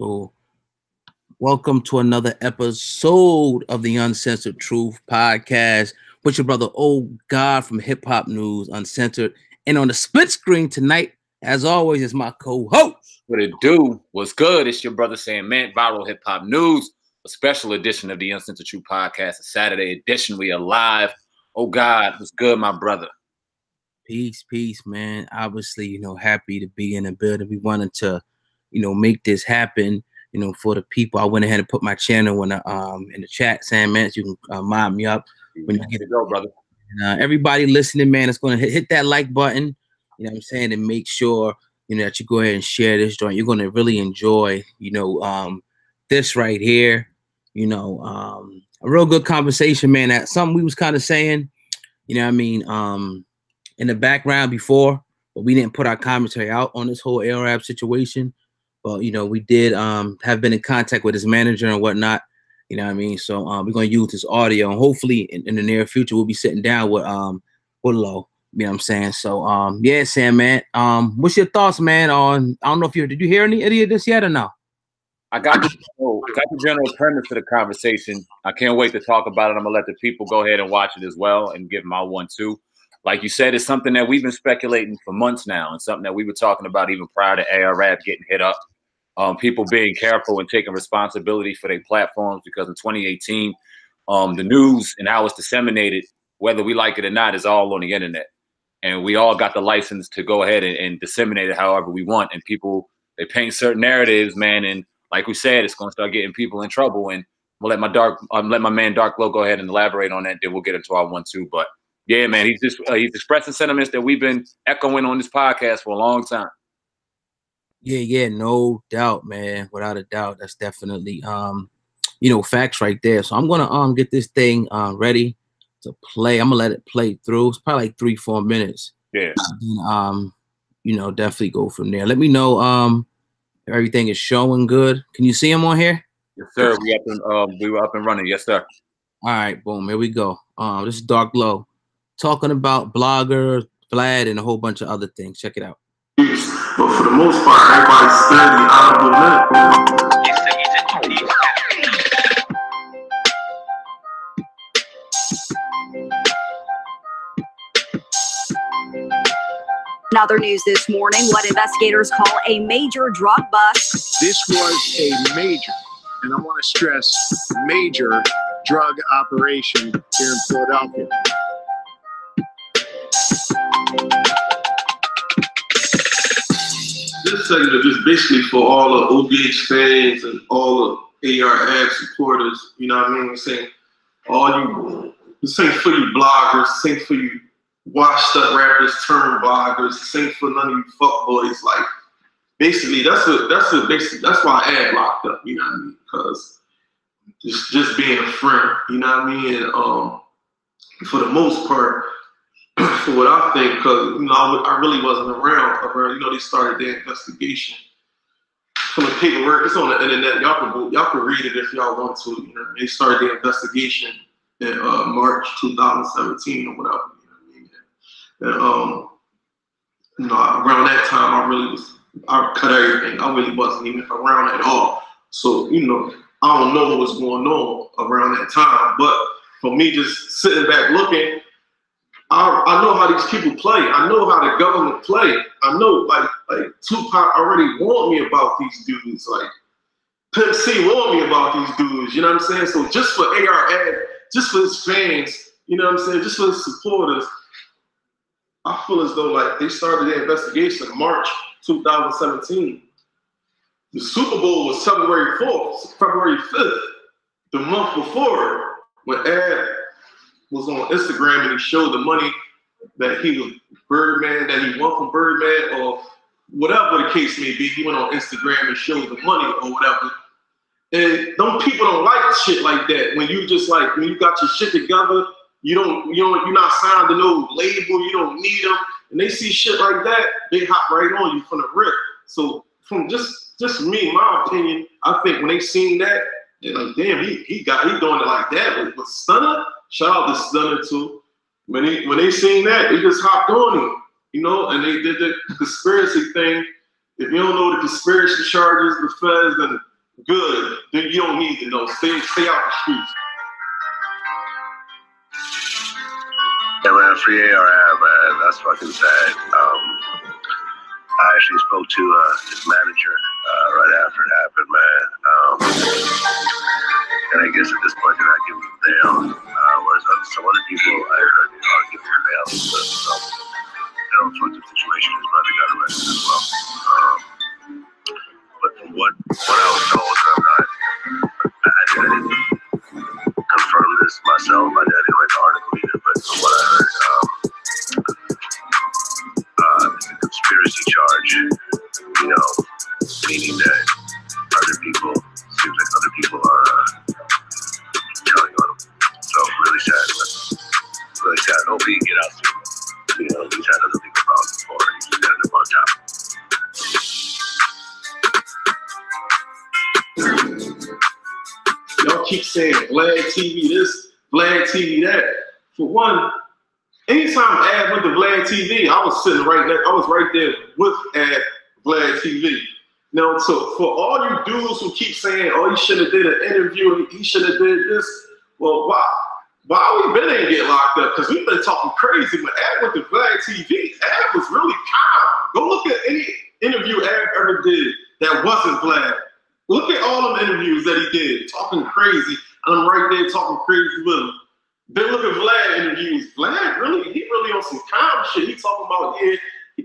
So, welcome to another episode of the Uncensored Truth Podcast with your brother, Oh God, from Hip Hop News Uncensored. And on the split screen tonight, as always, is my co-host. What it do? What's good? It's your brother saying, man, Viral Hip Hop News, a special edition of the Uncensored Truth Podcast, a Saturday edition. We are live. Oh God, what's good, my brother? Peace, man. Obviously, happy to be in the building. We wanted to, make this happen, for the people. I went ahead and put my channel in the chat, saying, man, you can mob me up when you get it, go, brother. And, everybody listening, man, it's going to hit that like button, you know what I'm saying, and make sure, that you go ahead and share this joint. You're going to really enjoy, this right here, a real good conversation, man. That's something we was kind of saying, in the background before, but we didn't put our commentary out on this whole AIRS situation. But, we did have been in contact with his manager and whatnot, So we're going to use this audio, and hopefully in the near future, we'll be sitting down with Lo, you know what I'm saying? So, yeah, Sam, man, what's your thoughts, man, on, I don't know if did you hear any of this yet or no? I got the general premise for the conversation. I can't wait to talk about it. I'm going to let the people go ahead and watch it as well and give my one, too. Like you said, it's something that we've been speculating for months now, and something that we were talking about even prior to AIRS getting hit up. People being careful and taking responsibility for their platforms, because in 2018, the news and how it's disseminated, whether we like it or not, is all on the internet. And we all got the license to go ahead and disseminate it however we want. And people, they paint certain narratives, man. And like we said, it's going to start getting people in trouble. And we'll let my man Dark Low go ahead and elaborate on that. Then we'll get into our one, too. But yeah, man, he's expressing sentiments that we've been echoing on this podcast for a long time. Yeah, no doubt, man. Without a doubt, that's definitely facts right there. So I'm gonna get this thing ready to play. I'm gonna let it play through. It's probably like 3-4 minutes. Yeah. And, definitely go from there. Let me know if everything is showing good. Can you see him on here? Yes, sir. We were up and running. Yes, sir. All right, boom. Here we go. This is Dark Low talking about bloggers, Vlad, and a whole bunch of other things. Check it out. But for the most part, everybody's steady honorable men. Another news this morning, what investigators call a major drug bust. This was a major, and I want to stress, major drug operation here in Philadelphia. Just tell you that just basically for all the OBH fans and all the AIRS supporters, you know what I mean? I'm saying this ain't for you bloggers, this ain't for you washed up rappers turned bloggers, this ain't for none of you fuckboys. Like basically that's why I ad locked up, you know what I mean? Because just being a friend, you know what I mean? And for the most part, for what I think, because I really wasn't around. They started their investigation. From the paperwork, it's on the internet. Y'all can read it if y'all want to. You know what I mean? They started their investigation in March 2017 or whatever. You know what I mean? And around that time, I cut everything. I really wasn't even around at all. So I don't know what was going on around that time. But for me, just sitting back looking. I know how these people play. I know how the government play. I know, like Tupac already warned me about these dudes. Like Pimp C warned me about these dudes. You know what I'm saying? So just for AIRS, just for his fans, you know what I'm saying? Just for his supporters, I feel as though like they started their investigation in March 2017. The Super Bowl was February 5th, the month before, when Ed was on Instagram and he showed the money that he was Birdman, that he won from Birdman, or whatever the case may be. He went on Instagram and showed the money or whatever. And them people don't like shit like that. When you got your shit together, you're not signed to no label, you don't need them, and they see shit like that, they hop right on you from the rip. So from just me, my opinion, I think when they seen that, they're like, damn, he doing it like that with Stunner. Shout out to Stunner too. When they seen that, they just hopped on him, and they did the conspiracy thing. If you don't know the conspiracy charges, the feds and good, then you don't need to know. Stay out the streets. Yeah, man, free ARM, man. That's fucking sad. I actually spoke to his manager right after it happened, man. And I guess at this point, they're not giving him bail. Whereas some other people, I heard, are giving him bail. So, unfortunate situation. His brother got arrested as well. But from what I was told, I didn't confirm this myself. I didn't write the article either, but from what I heard, it's a conspiracy charge, you know, meaning that seems like other people are telling on him. So really sad, man. Really sad. Hope he can get out soon. You know, he's had other legal problems before, and he's got them on top. Y'all keep saying Vlad TV this, Vlad TV that. For one, anytime Ad went to Vlad TV, I was sitting right there. I was right there with Ad Vlad TV. Now, so for all you dudes who keep saying, "Oh, he should have did an interview, he should have did this," well, why we been ain't get locked up? Because we've been talking crazy. When Ad went to Vlad TV, Ad was really calm. Go look at any interview Ad ever did that wasn't Vlad. Look at all them interviews that he did, talking crazy, and I'm right there talking crazy with him. Then look at Vlad interviews. Vlad he really on some calm shit. He talking about,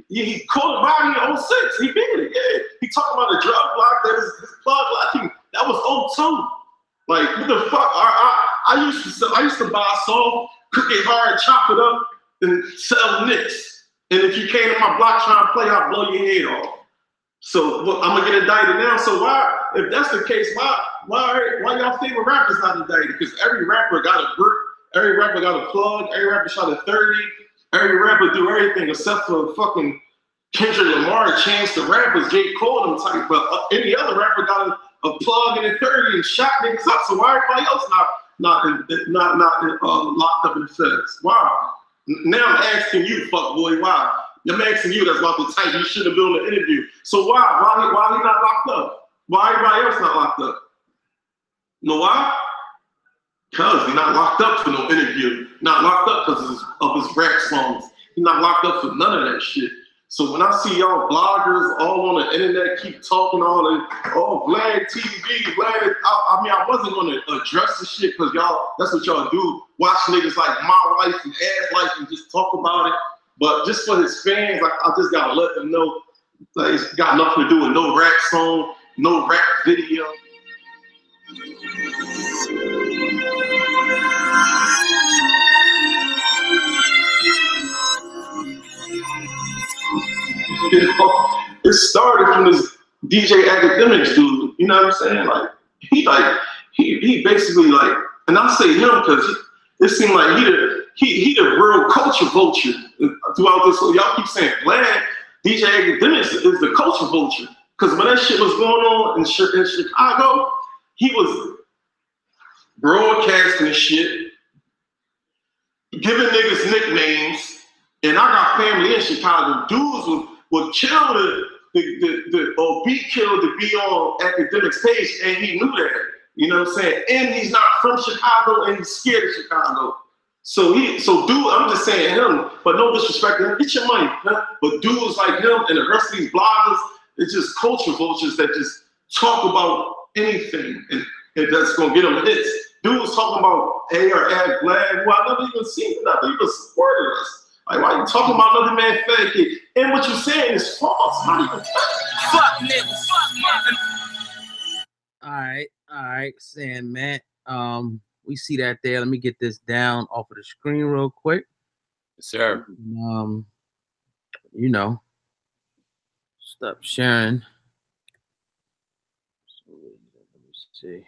he caught a body in 06. He did it, yeah. He talking about a drug block that is his plug lock. That was 02. Like, what the fuck? I used to buy soft, cook it hard, chop it up, and sell nicks. And if you came to my block trying to play, I'd blow your head off. So I'm gonna get indicted now. So why, if that's the case, why y'all favorite rappers not indicted? Because every rapper got a brick, every rapper got a plug, every rapper shot a 30, every rapper do everything except for fucking Kendrick Lamar, Chance the Rapper, J. Cole, them type. But any other rapper got a plug and a 30 and shot niggas up. So why everybody else not locked up in the feds? Why? Now I'm asking you, fuck boy, why? I'm asking you that's about the type you should have been on the interview. So why he not locked up? Why everybody else not locked up? You know why? Because he's not locked up for no interview. Not locked up because of his rap songs. He's not locked up for none of that shit. So when I see y'all bloggers all on the internet keep talking all the, Vlad TV, Vlad, I wasn't going to address the shit because y'all, that's what y'all do. Watch niggas like My Life and Ass Life and just talk about it. But just for his fans, I just gotta let them know that it's got nothing to do with no rap song, no rap video. You know, it started from this DJ Akademiks dude. You know what I'm saying? He basically like, and I say him because it seemed like he the real culture vulture throughout this. So y'all keep saying Vlad, DJ Akademiks is the culture vulture. Because when that shit was going on in Chicago, he was broadcasting shit, giving niggas nicknames, and I got family in Chicago. Dudes would kill or be killed to be on Akademiks' page, and he knew that. You know what I'm saying? And he's not from Chicago, and he's scared of Chicago. So dude, I'm just saying him, but no disrespect to him. Get your money, huh? But dudes like him and the rest of these bloggers, it's just culture vultures that just talk about anything, and that's gonna get them hits. Dudes talking about AIRS, Vlad, who I never even seen nothing, even supported us. Like, why you talking about another man fed kid? And what you're saying is false. Not even fuck niggas. All right, Sam, Matt. We see that there. Let me get this down off of the screen real quick. Yes, sir. You know, stop sharing. So, let me see.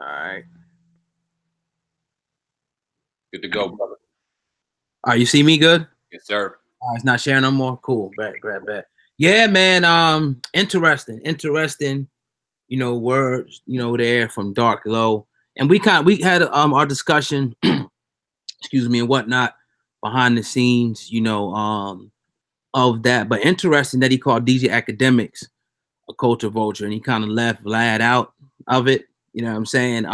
All right. Good to go, brother. All right, you see me good? Yes, sir. It's not sharing no more. Cool. Bet. Yeah, man. Interesting. You know, words, you know, there from Dark Low. And we had our discussion, excuse me, and whatnot behind the scenes, you know, of that. But interesting that he called DJ Akademiks a culture vulture, and he kind of left Vlad out of it. You know what I'm saying?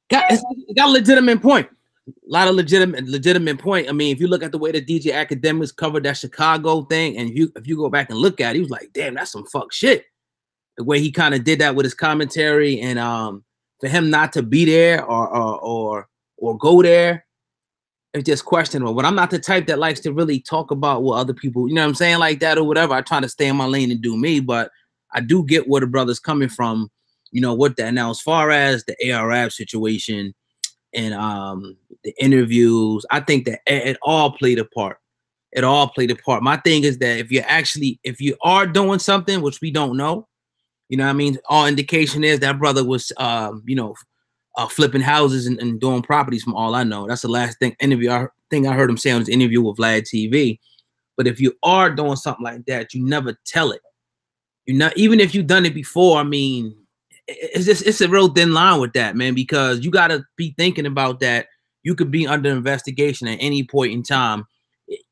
It got a legitimate point. A lot of legitimate point. I mean, if you look at the way that DJ Akademiks covered that Chicago thing, and if you go back and look at it, he was like, damn, that's some fuck shit. The way he kind of did that with his commentary, and for him not to be there or go there, it's just questionable. But I'm not the type that likes to really talk about what other people, you know what I'm saying, like that or whatever. I try to stay in my lane and do me, but I do get where the brother's coming from, you know, with that. Now, as far as the AIRS situation and the interviews, I think that it all played a part. It all played a part. My thing is that if you are doing something, which we don't know, you know what I mean, all indication is that brother was, you know, flipping houses and doing properties from all I know. That's the last thing I heard him say on his interview with Vlad TV. But if you are doing something like that, you never tell it. Even if you've done it before, I mean, it's a real thin line with that, man, because you got to be thinking about that. You could be under investigation at any point in time.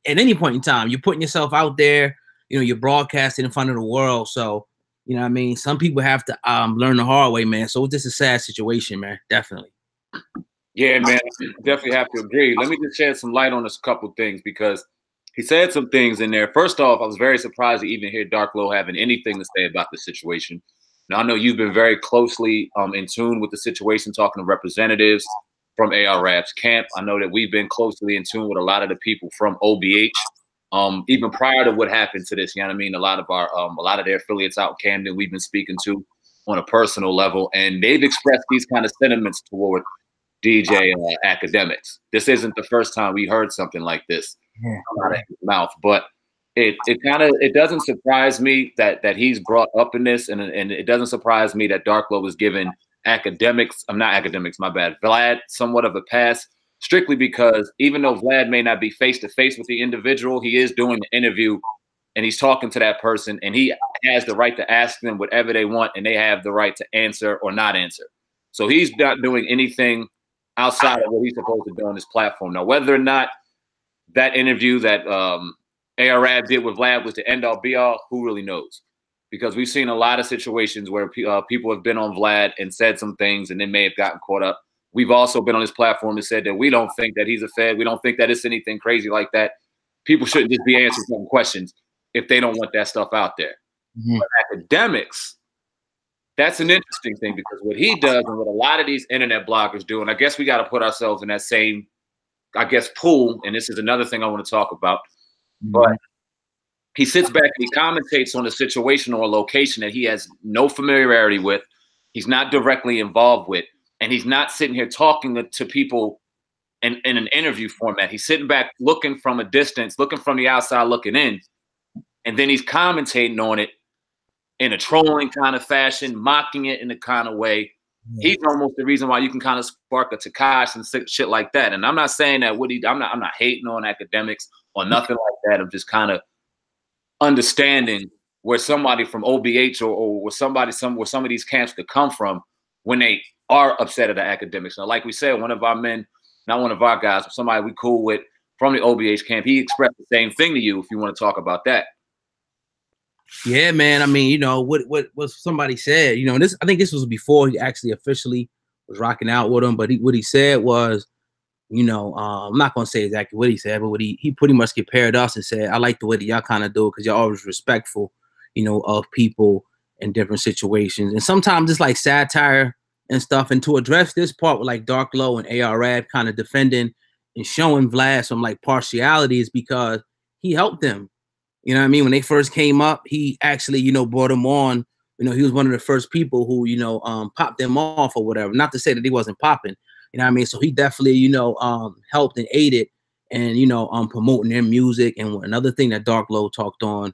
At any point in time, you're putting yourself out there, you know, you're broadcasting in front of the world. So, you know what I mean? Some people have to learn the hard way, man. So it's just a sad situation, man. Definitely. Yeah, man. Definitely have to agree. Let me just shed some light on this couple things, because he said some things in there. First off, I was very surprised to even hear Dark Low having anything to say about the situation. Now, I know you've been very closely in tune with the situation, talking to representatives from AIRS camp. I know that we've been closely in tune with a lot of the people from OBH. Even prior to what happened to this, you know what I mean? A lot of their affiliates out in Camden, we've been speaking to on a personal level, and they've expressed these kind of sentiments toward DJ Akademiks. This isn't the first time we heard something like this out of his mouth, but it doesn't surprise me that he's brought up in this, and it doesn't surprise me that Dark Low was given Vlad somewhat of a pass. Strictly because even though Vlad may not be face-to-face with the individual, he is doing the interview and he's talking to that person, and he has the right to ask them whatever they want, and they have the right to answer or not answer. So he's not doing anything outside of what he's supposed to do on this platform. Now, whether or not that interview that AIRS did with Vlad was the end-all be-all, who really knows? Because we've seen a lot of situations where people have been on Vlad and said some things and then may have gotten caught up. We've also been on this platform and said that we don't think that he's a Fed. We don't think that it's anything crazy like that. People shouldn't just be answering some questions if they don't want that stuff out there. Mm-hmm. But Akademiks, that's an interesting thing, because what he does and what a lot of these internet bloggers do, and I guess we got to put ourselves in that same, I guess, pool, and this is another thing I want to talk about, but he sits back and he commentates on a situation or a location that he has no familiarity with, he's not directly involved with, and he's not sitting here talking to people in an interview format. He's sitting back looking from a distance, looking from the outside, looking in, and then he's commentating on it in a trolling kind of fashion, mocking it in a kind of way. He's almost the reason why you can kind of spark a Takash and shit like that. And I'm not saying that I'm not hating on Akademiks or nothing like that. I'm just kind of understanding where somebody from OBH or where some of these camps could come from when they are upset at the Akademiks. Now, like we said, one of our men, not one of our guys, but somebody we cool with from the OBH camp, he expressed the same thing to you if you want to talk about that. Yeah, man. I mean, you know, what somebody said, you know, I think this was before he actually officially was rocking out with him, but what he said was, you know, I'm not going to say exactly what he said, but what he pretty much compared us and said, I like the way that y'all kind of do it because y'all always respectful, you know, of people in different situations. And sometimes it's like satire and stuff. And to address this part with like Dark Low and AIRS kind of defending and showing Vlad some like partiality is because he helped them. You know what I mean? When they first came up, he actually, you know, brought them on. You know, he was one of the first people who, you know, popped them off or whatever. Not to say that he wasn't popping. You know what I mean? So he definitely, you know, helped and aided and, you know, promoting their music. And another thing that Dark Low talked on,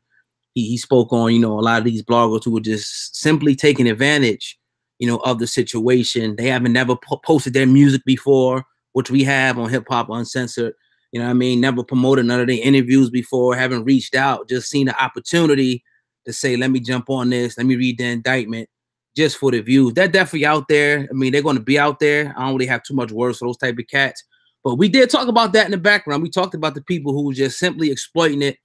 he spoke on, you know, a lot of these bloggers who were just simply taking advantage, you know, of the situation. They haven't never posted their music before, which we have on Hip Hop Uncensored. You know what I mean? Never promoted none of their interviews before, haven't reached out, just seen the opportunity to say, let me jump on this, let me read the indictment just for the views. They're definitely out there. I mean, they're going to be out there. I don't really have too much words for those type of cats. But we did talk about that in the background. We talked about the people who were just simply exploiting it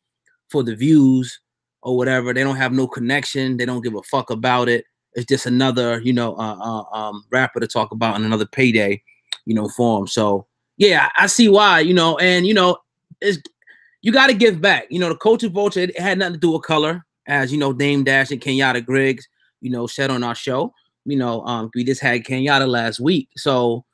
for the views, or whatever. They don't have no connection. They don't give a fuck about it. It's just another, rapper to talk about and another payday, for them. So yeah, I see why, and it's, you got to give back. The culture vulture, it had nothing to do with color, as Dame Dash and Kenyatta Griggs, said on our show. We just had Kenyatta last week. So,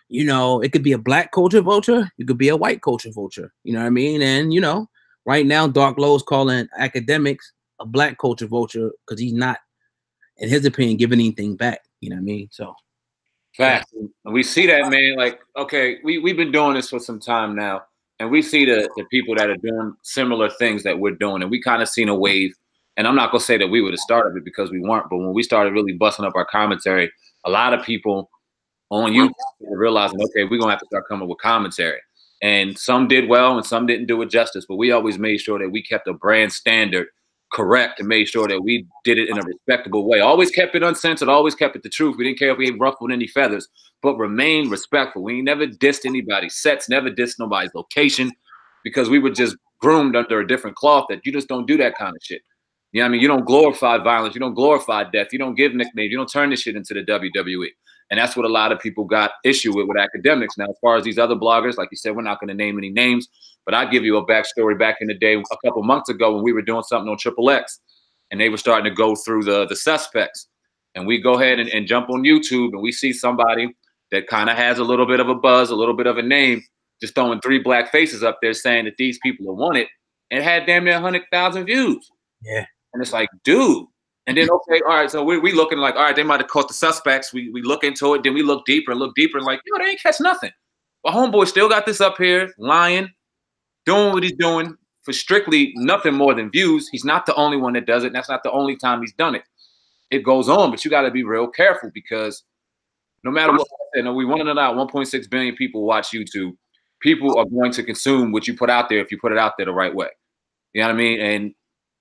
it could be a black culture vulture, it could be a white culture vulture. You know what I mean? And right now, Dark Low is calling Akademiks a black culture vulture because he's not, in his opinion, giving anything back. You know what I mean? So facts. And we see that, man. Like, okay, we've been doing this for some time now, and we see the people that are doing similar things that we're doing, and we kind of seen a wave. And I'm not gonna say that we were the start of it because we weren't, but when we started really busting up our commentary, a lot of people on YouTube were realizing, okay, we're gonna have to start coming with commentary. And some did well and some didn't do it justice, but we always made sure that we kept a brand standard correct and made sure that we did it in a respectable way. Always kept it uncensored, always kept it the truth. We didn't care if we ruffled any feathers, but remained respectful. We never dissed anybody's sets, never dissed nobody's location, because we were just groomed under a different cloth that you just don't do that kind of shit. You know what I mean? You don't glorify violence, you don't glorify death, you don't give nicknames, you don't turn this shit into the WWE. And that's what a lot of people got issue with Akademiks. Now, as far as these other bloggers, like you said, we're not going to name any names, but I'll give you a backstory back in the day, a couple months ago when we were doing something on XXX and they were starting to go through the suspects. And we go ahead and jump on YouTube and we see somebody that kind of has a little bit of a buzz, a little bit of a name, just throwing 3 black faces up there saying that these people are wanted, and it had damn near 100,000 views. Yeah. And it's like, dude. And then, okay, all right, so we looking like, all right, they might have caught the suspects. We look into it, then we look deeper and like, they ain't catch nothing. But homeboy still got this up here, lying, doing what he's doing for strictly nothing more than views. He's not the only one that does it, and that's not the only time he's done it. It goes on, but you got to be real careful because no matter what, we want to know 1.6 billion people watch YouTube. People are going to consume what you put out there if you put it out there the right way. You know what I mean? And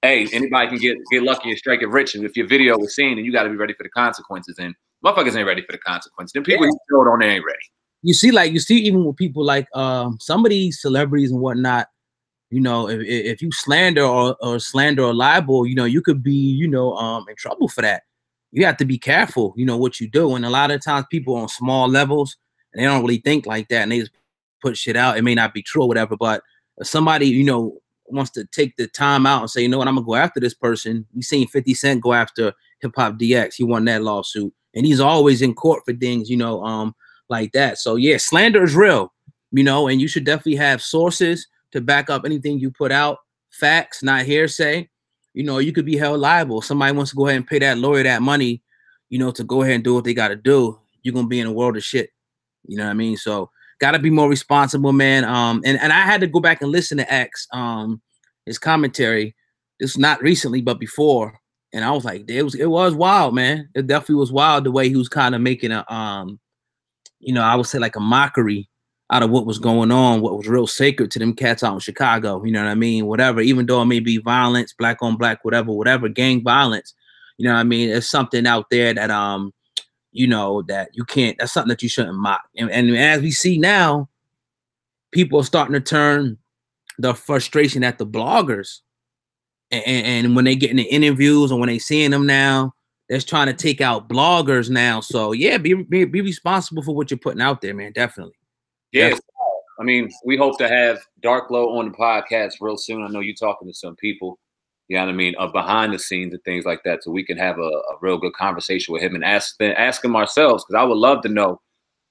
hey, anybody can get lucky and strike it rich. And if your video was seen, then you got to be ready for the consequences. And motherfuckers ain't ready for the consequences. Then people who throw it on there ain't ready. You see even with people like some of these celebrities and whatnot, if you slander or slander or libel, you could be, in trouble for that. You have to be careful, what you do. And a lot of times people on small levels, and they don't really think like that. And they just put shit out. It may not be true or whatever, but if somebody, wants to take the time out and say, I'm gonna go after this person. We seen 50 Cent go after Hip Hop DX. He won that lawsuit, and he's always in court for things, like that. So yeah, slander is real, and you should definitely have sources to back up anything you put out. Facts, not hearsay. You could be held liable. Somebody wants to go ahead and pay that lawyer that money, to go ahead and do what they got to do. You're gonna be in a world of shit. You know what I mean? So gotta be more responsible, man. And I had to go back and listen to X, his commentary. This not recently, but before, and I was like, it was wild, man. It definitely was wild the way he was kind of making a I would say like a mockery out of what was going on, what was real sacred to them cats out in Chicago. You know what I mean? Whatever, even though it may be violence, black on black, whatever, gang violence. You know what I mean? It's something out there that that you can't, that's something that you shouldn't mock. And as we see now, people are starting to turn the frustration at the bloggers. And when they get in the interviews and when they seeing them now, they're trying to take out bloggers now. So yeah, be responsible for what you're putting out there, man. Definitely. Yeah. Definitely. I mean, we hope to have Dark Low on the podcast real soon. I know you're talking to some people, you know what I mean, behind the scenes and things like that, so we can have a real good conversation with him and ask him ourselves, because I would love to know.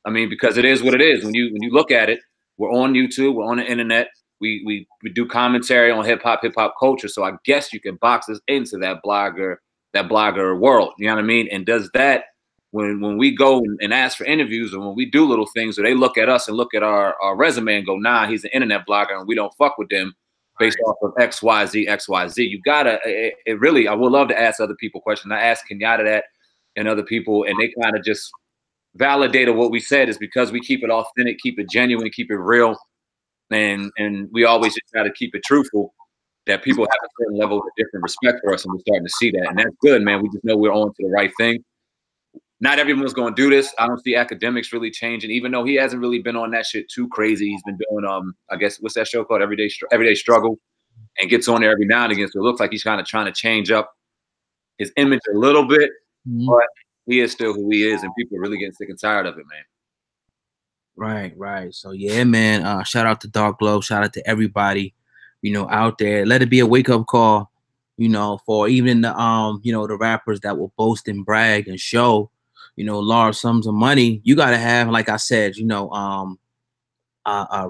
I mean, because it is what it is. When you look at it, we're on YouTube, we're on the internet, we do commentary on hip hop culture. So I guess you can box us into that blogger world. You know what I mean? And does that when we go and ask for interviews, or when we do little things, or they look at us and look at our resume and go, nah, he's an internet blogger and we don't fuck with them based off of XYZ. You gotta, it really, I would love to ask other people questions. I asked Kenyatta that and other people, and they kind of just validated what we said, is because we keep it authentic, keep it genuine, keep it real. And we always just try to keep it truthful, that people have a certain level of different respect for us, and we're starting to see that. And that's good, man. We just know we're on to the right thing. Not everyone's going to do this. I don't see Akademiks really changing, even though he hasn't really been on that shit too crazy. He's been doing, I guess, what's that show called? Everyday Struggle. and gets on there every now and again. So it looks like he's kind of trying to change up his image a little bit, but he is still who he is, and people are really getting sick and tired of it, man. Right. So yeah, man. Shout out to Dark Glow. Shout out to everybody, out there. Let it be a wake up call, for even the the rappers that will boast and brag and show, large sums of money. You gotta have, like I said,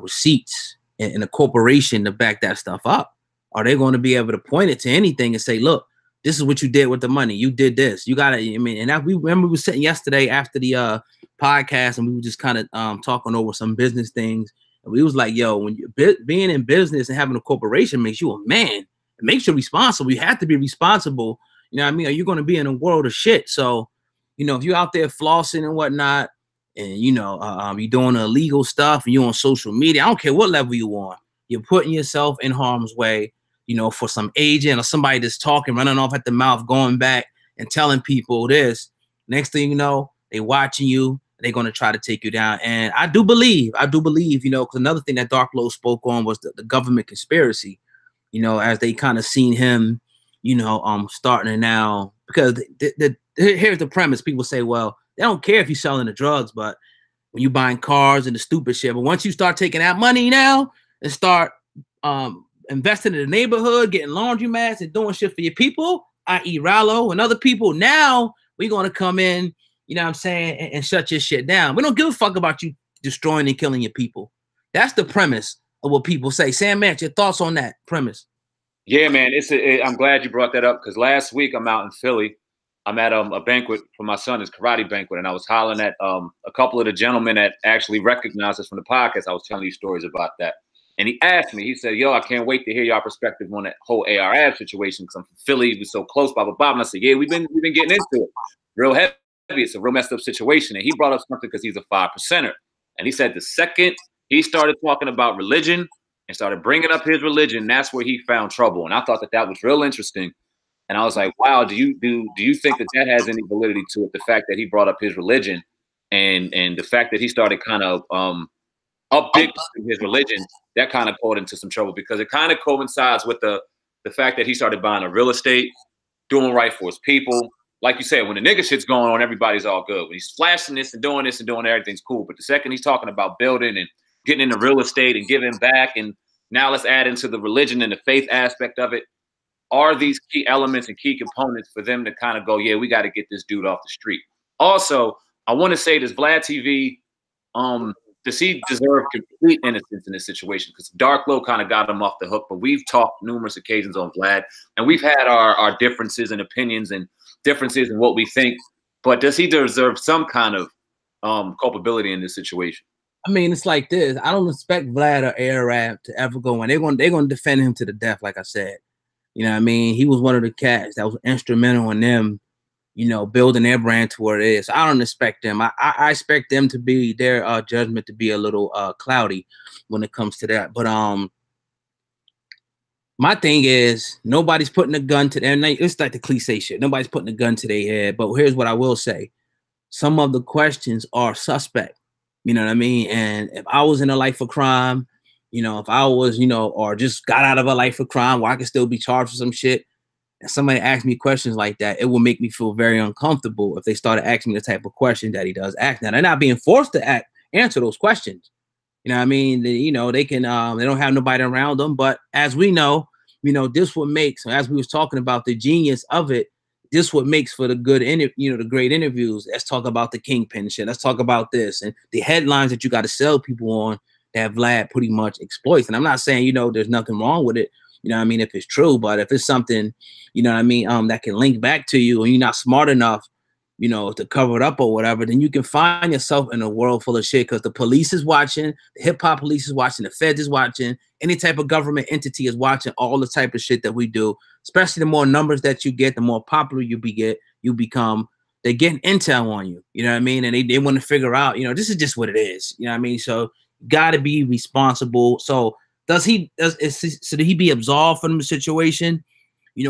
receipts and a corporation to back that stuff up. Are they going to be able to point it to anything and say, look, this is what you did with the money. You did this. You gotta. I mean, and we remember we were sitting yesterday after the podcast, and we were just kind of talking over some business things. And we was like, yo, when you're being in business and having a corporation makes you a man. It makes you responsible. You have to be responsible. You know what I mean? Or you're going to be in a world of shit. So, if you're out there flossing and whatnot, and you're doing illegal stuff, and you're on social media, I don't care what level you on, you're putting yourself in harm's way. For some agent or somebody that's talking, running off at the mouth, going back and telling people this. Next thing you know, they watching you. They're going to try to take you down. And I do believe, because another thing that Dark Glow spoke on was the government conspiracy, as they kind of seen him, starting to now, because here's the premise. People say, well, they don't care if you're selling the drugs, but when you buying cars and the stupid shit, but once you start taking that money now and start investing in the neighborhood, getting laundromats and doing shit for your people, i.e. Rallo and other people, now we're going to come in, and shut your shit down. We don't give a fuck about you destroying and killing your people. That's the premise of what people say. Sam Mance, your thoughts on that premise? Yeah, man, I'm glad you brought that up, because last week I'm out in Philly. I'm at a banquet for my son, his karate banquet, and I was hollering at a couple of the gentlemen that actually recognized us from the podcast. I was telling these stories about that. And he asked me, he said, yo, I can't wait to hear your perspective on that whole AIRS situation, because I'm from Philly, we're so close, blah, blah, blah. And I said, yeah, we've been getting into it real heavy. It's a real messed up situation. And he brought up something because he's a 5%er. And he said the second he started talking about religion and started bringing up his religion, that's where he found trouble. And I thought that was real interesting. And I was like, wow, do you think that has any validity to it? The fact that he brought up his religion and the fact that he started kind of up big in his religion, that kind of caught into some trouble, because it kind of coincides with the fact that he started buying a real estate, doing right for his people. Like you said, when the nigga shit's going on, everybody's all good. When he's flashing this and doing everything's cool. But the second he's talking about building and getting into real estate and giving back, and now let's add into the religion and the faith aspect of it, are these key elements and key components for them to kind of go, yeah, we got to get this dude off the street. Also, I want to say this, Vlad TV, does he deserve complete innocence in this situation? Because Dark Glow kind of got him off the hook, but we've talked numerous occasions on Vlad, and we've had our differences and opinions and differences in what we think, but does he deserve some kind of culpability in this situation? I mean, it's like this. I don't expect Vlad or AirRap to ever go in. They're going to defend him to the death, like I said. You know what I mean? He was one of the cats that was instrumental in them, building their brand to where it is. I don't expect them. I expect them to be, their judgment to be a little cloudy when it comes to that. But my thing is, nobody's putting a gun to them. It's like the cliche shit. Nobody's putting a gun to their head. But here's what I will say. Some of the questions are suspect. You know what I mean? And if I was in a life of crime, if I was, or just got out of a life of crime where I could still be charged for some shit, and somebody asked me questions like that, it will make me feel very uncomfortable if they started asking me the type of question that he does ask. Now, they're not being forced to answer those questions. You know what I mean? They can, they don't have nobody around them. But as we know, this what makes, as we was talking about the genius of it, this what makes for the good, the great interviews. Let's talk about the kingpin shit. Let's talk about this and the headlines that you got to sell people on that Vlad pretty much exploits. And I'm not saying, there's nothing wrong with it. You know what I mean? If it's true, but if it's something, that can link back to you and you're not smart enough, to cover it up or whatever, then you can find yourself in a world full of shit, because the police is watching, the hip hop police is watching, the feds is watching, any type of government entity is watching all the type of shit that we do, especially the more numbers that you get, the more popular you become, they're getting intel on you, you know what I mean? And they want to figure out, this is just what it is, you know what I mean? So got to be responsible. So did he be absolved from the situation,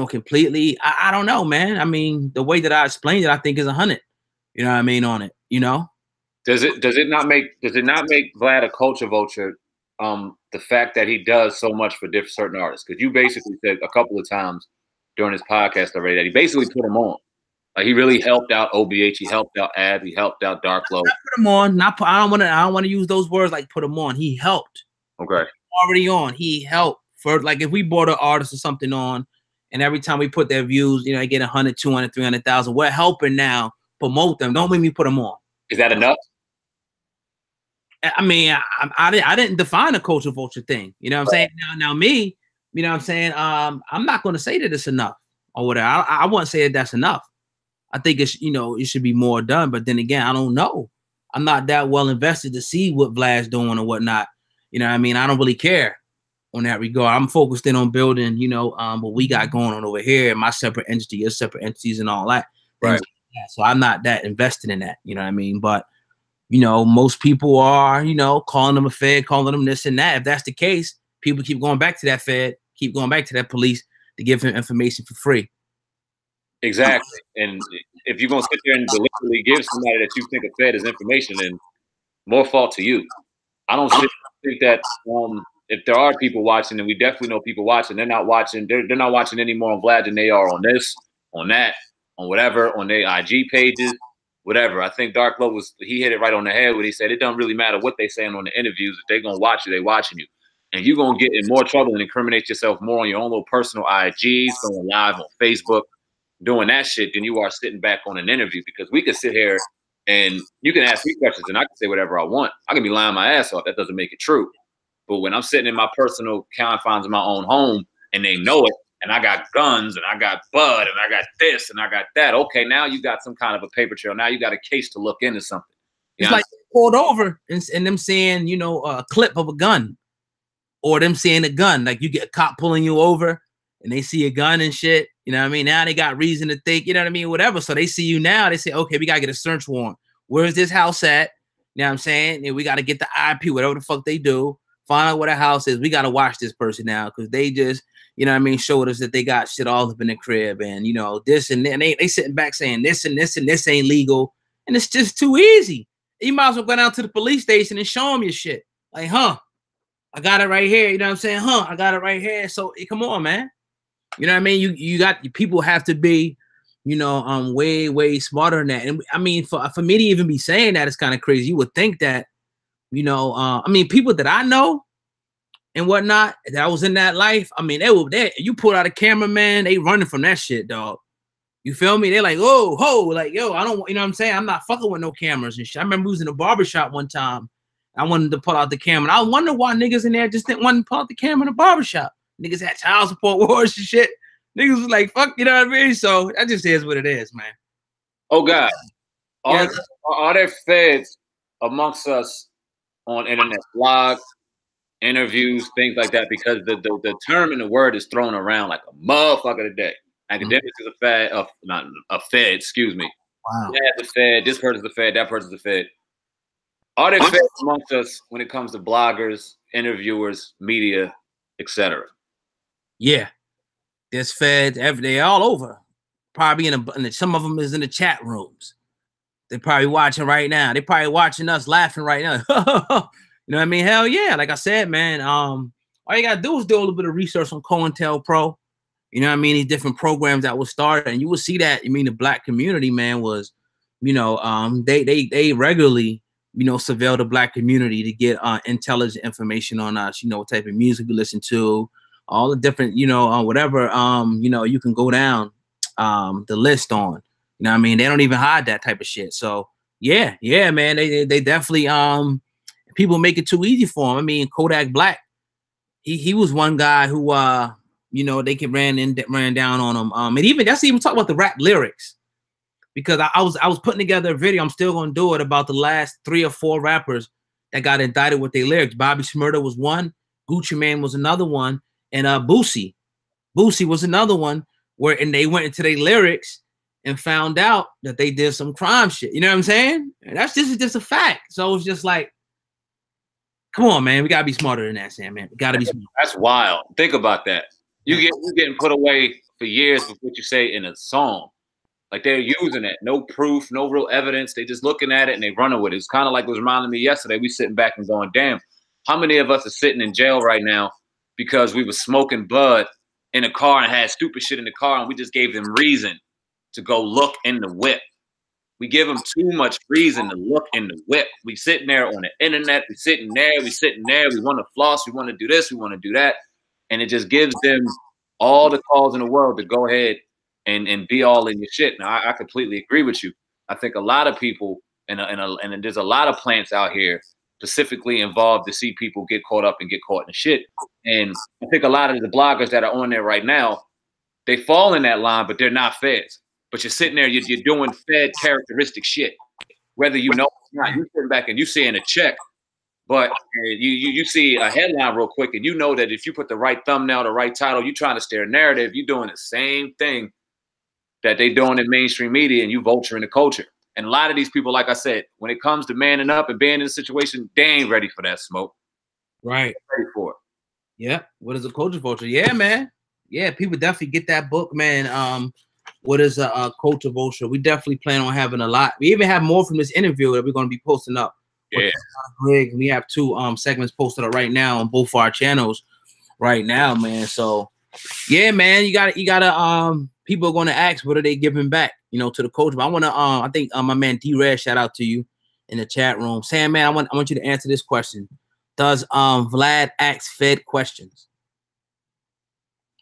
completely? I don't know, man. I mean, the way that I explained it, I think is 100, you know what I mean, on it, Does it not make Vlad a culture vulture the fact that he does so much for different certain artists? Because you basically said a couple of times during his podcast already that he basically put them on. Like he really helped out OBH, he helped out Ab, he helped out Dark Low. Not put him on. I don't want to use those words like put him on. He helped. Okay. Already on. He helped for like if we brought an artist or something on, and every time we put their views, you know, they get 100, 200, 300,000. We're helping now promote them. Don't make me put them on. Is that enough? I mean, I didn't define a culture vulture thing. You know what I'm saying? Now me, you know what I'm saying? I'm not going to say that it's enough or whatever. I wouldn't say that that's enough. I think it's, you know, it should be more done. But then again, I don't know. I'm not that well invested to see what Vlad's doing or whatnot. You know what I mean? I don't really care on that regard. I'm focused in on building, you know, what we got going on over here, my separate entity, your separate entities and all that. Right. Like so I'm not that invested in that. You know what I mean? But you know, most people are, you know, calling them a Fed, calling them this and that. If that's the case, people keep going back to that Fed, keep going back to that police to give him information for free. Exactly. And if you're going to sit there and deliberately give somebody that you think a Fed is information, then more fault to you. I don't think that if there are people watching, and we definitely know people watching, they're not watching any more on Vlad than they are on this, on that, on whatever, on their IG pages. Whatever. I think Dark Low he hit it right on the head when he said it doesn't really matter what they saying on the interviews. If they're gonna watch you, they watching you. And you're gonna get in more trouble and incriminate yourself more on your own little personal IGs, going live on Facebook, doing that shit than you are sitting back on an interview. Because we can sit here and you can ask me questions and I can say whatever I want. I can be lying my ass off. That doesn't make it true. But when I'm sitting in my personal confines of my own home and they know it, and I got guns, and I got bud, and I got this, and I got that. Okay, now you got some kind of a paper trail. Now you got a case to look into something. It's like pulled over and them saying, you know, a clip of a gun, or them seeing a gun. Like you get a cop pulling you over, and they see a gun and shit. You know what I mean? Now they got reason to think, you know what I mean? Whatever. So they see you now. They say, okay, we got to get a search warrant. Where's this house at? You know what I'm saying? And we got to get the IP, whatever the fuck they do. Find out where the house is. We got to watch this person now because they just, you know what I mean, showed us that they got shit all up in the crib and, you know, this and that. And they sitting back saying this and this and this ain't legal. And it's just too easy. You might as well go down to the police station and show them your shit. Like, I got it right here. You know what I'm saying? I got it right here. So come on, man. You know what I mean? You got people have to be, you know, way, way smarter than that. And I mean, for me to even be saying that is kind of crazy. You would think that, you know, I mean, people that I know and whatnot, that was in that life. I mean, they were there. You pull out a cameraman, they running from that shit, dog. You feel me? They're like, oh, ho, like, yo, I don't, you know what I'm saying? I'm not fucking with no cameras and shit. I remember we was in a barbershop one time. I wanted to pull out the camera. And I wonder why niggas in there just didn't want to pull out the camera in the barbershop. Niggas had child support wars and shit. Niggas was like, fuck, you know what I mean? So that just is what it is, man. Oh, God. Are there feds amongst us on internet blogs, interviews, things like that? Because the term and the word is thrown around like a motherfucker today. Akademiks is a fed, not a Fed, excuse me. Wow. That's a Fed, this person's a Fed, that person's a Fed. Are there feds amongst us when it comes to bloggers, interviewers, media, etc.? Yeah. There's feds they all over. Probably some of them is in the chat rooms. They're probably watching right now. They're probably watching us laughing right now. You know what I mean? Hell yeah. Like I said, man, all you gotta do is do a little bit of research on COINTELPRO. You know what I mean? These different programs that will start, and you will see that. I mean, the black community, man, was, you know, they regularly, you know, surveil the black community to get intelligent information on us. You know, what type of music we listen to, all the different, you know, whatever, you know, you can go down the list on. You know what I mean? They don't even hide that type of shit. So yeah, man, they definitely people make it too easy for him. I mean, Kodak Black, he was one guy who you know, they ran down on him. And even that's even talk about the rap lyrics, because I was putting together a video. I'm still gonna do it about the last 3 or 4 rappers that got indicted with their lyrics. Bobby Shmurda was one, Gucci Mane was another one, and Boosie was another one. And they went into their lyrics and found out that they did some crime shit. You know what I'm saying? And this is just a fact. So it's just like, come on, man, we gotta be smarter than that, Sam, man. We gotta be smarter. That's wild. Think about that. You're getting put away for years for what you say in a song. Like they're using it, no proof, no real evidence. They just looking at it and they running with it. It's kind of like it was reminding me yesterday. We sitting back and going, damn, How many of us are sitting in jail right now because we were smoking bud in a car and had stupid shit in the car, and we just gave them reason to go look in the whip? We give them too much reason to look in the whip. We sitting there on the internet. We sitting there. We want to floss. We want to do this. We want to do that. And it just gives them all the calls in the world to go ahead and be all in your shit. Now, I completely agree with you. I think a lot of people, and there's a lot of plants out here specifically involved to see people get caught up and get caught in the shit. And I think a lot of the bloggers that are on there right now, they fall in that line, but they're not feds. But you're sitting there, you're doing Fed characteristic shit, whether you know or not. You're sitting back and you're seeing a check, but you see a headline real quick, and you know that if you put the right thumbnail, the right title, you're trying to steer a narrative, you're doing the same thing that they're doing in mainstream media, and you vulturing the culture. And a lot of these people, like I said, when it comes to manning up and being in a situation, they ain't ready for that smoke. Right. Ready for it. Yeah. What is a culture vulture? Yeah, man. Yeah, people definitely get that book, man. What is a culture vulture? We definitely plan on having a lot. We even have more from this interview that we're going to be posting up. Yeah. Greg, we have 2 segments posted up right now on both our channels right now, man. So yeah, man, you gotta people are going to ask what are they giving back, you know, to the culture. But I want to I think my man D-Red, shout out to you in the chat room, saying, man, I want you to answer this question. Does Vlad ask Fed questions?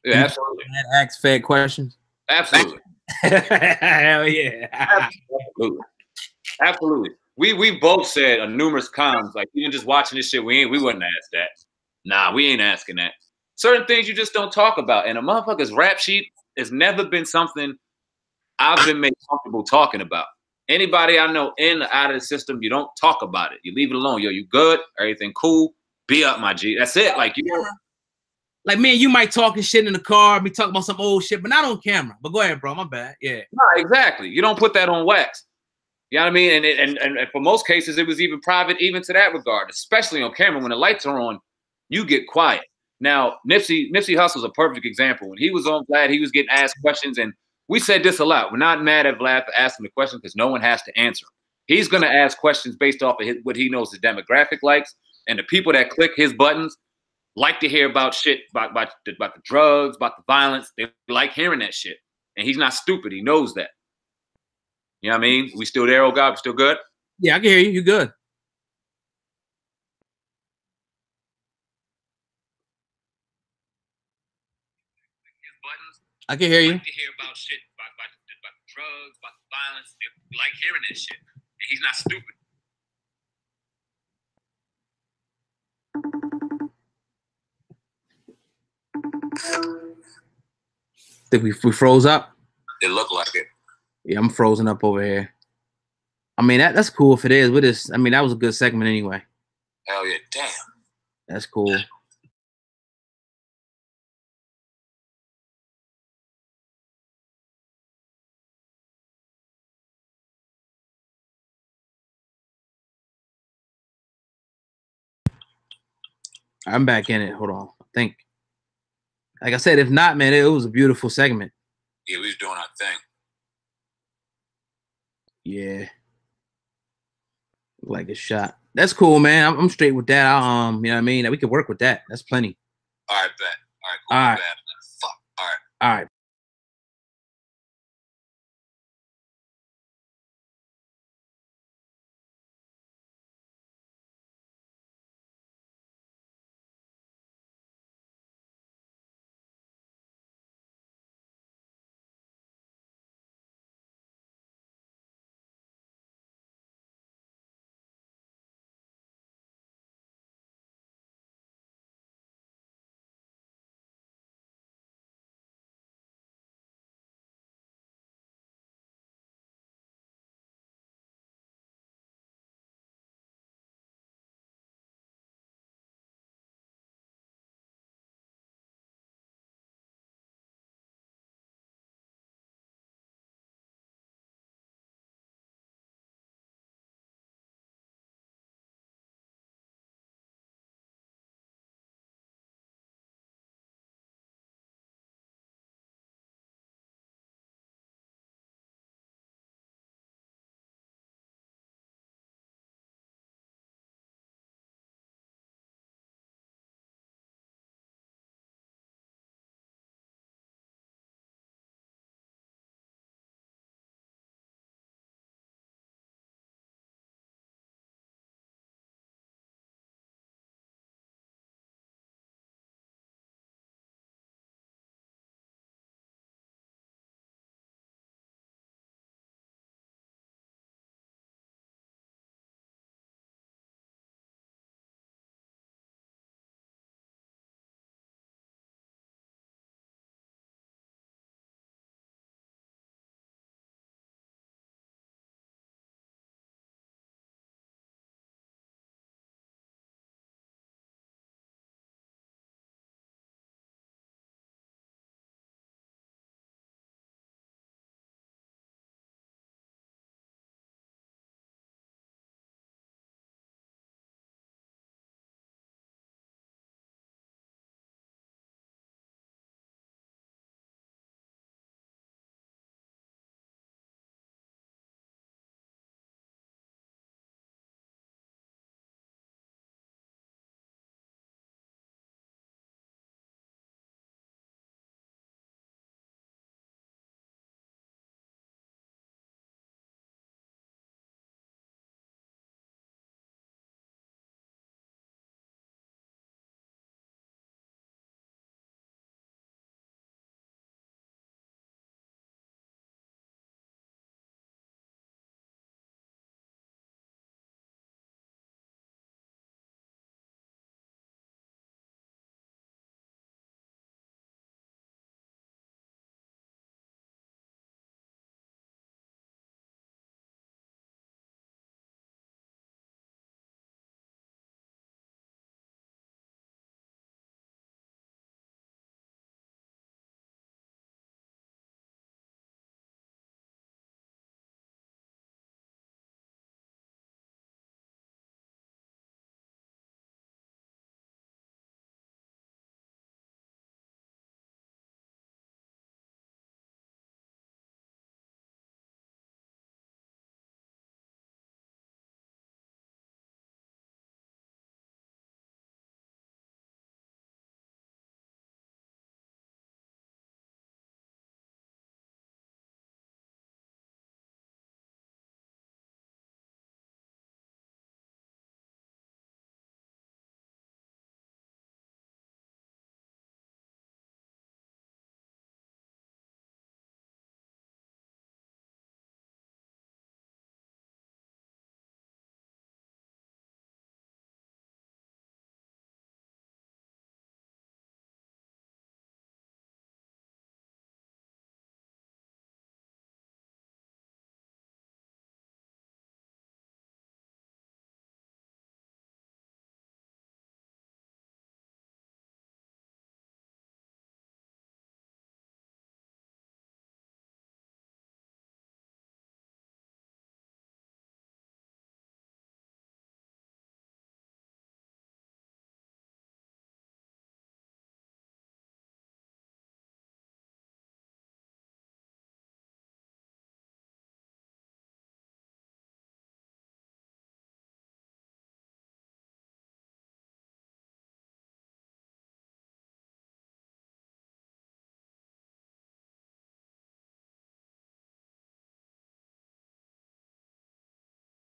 Yeah, absolutely. Vlad ask Fed questions? Absolutely. Hell yeah. Absolutely. Absolutely. We both said on numerous times, like, even just watching this shit, we wouldn't ask that. Nah, we ain't asking that. Certain things you just don't talk about. And a motherfucker's rap sheet has never been something I've been made comfortable talking about. Anybody I know in or out of the system, you don't talk about it. You leave it alone. Yo, you good? Everything cool? Be up, my G. That's it. Like, you know. Like, man, you might talking shit in the car, be talking about some old shit, but not on camera. But go ahead, bro. My bad. Yeah. No, exactly. You don't put that on wax. You know what I mean? And for most cases, it was even private, even to that regard, especially on camera. When the lights are on, you get quiet. Now, Nipsey Hussle's a perfect example. When he was on Vlad, he was getting asked questions, and we said this a lot. We're not mad at Vlad for asking the question because no one has to answer. He's going to ask questions based off of what he knows his demographic likes, and the people that click his buttons like to hear about shit, about the drugs, about the violence. They like hearing that shit. And he's not stupid. He knows that. You know what I mean? We still there, oh God? We still good? Yeah, I can hear you. You good. I can hear you. Like to hear about shit, about the drugs, about the violence. They like hearing that shit. And he's not stupid. Think we froze up? It looked like it. Yeah, I'm frozen up over here. I mean, that's cool if it is. With this, I mean, that was a good segment anyway. Hell yeah, damn. That's cool. I'm back in it. Hold on. I think, like I said, if not, man, it was a beautiful segment. Yeah, we was doing our thing. Yeah. Like a shot. That's cool, man. I'm straight with that. You know what I mean? We could work with that. That's plenty. All right, bet. All right, cool. All right. Fuck. All right. All right.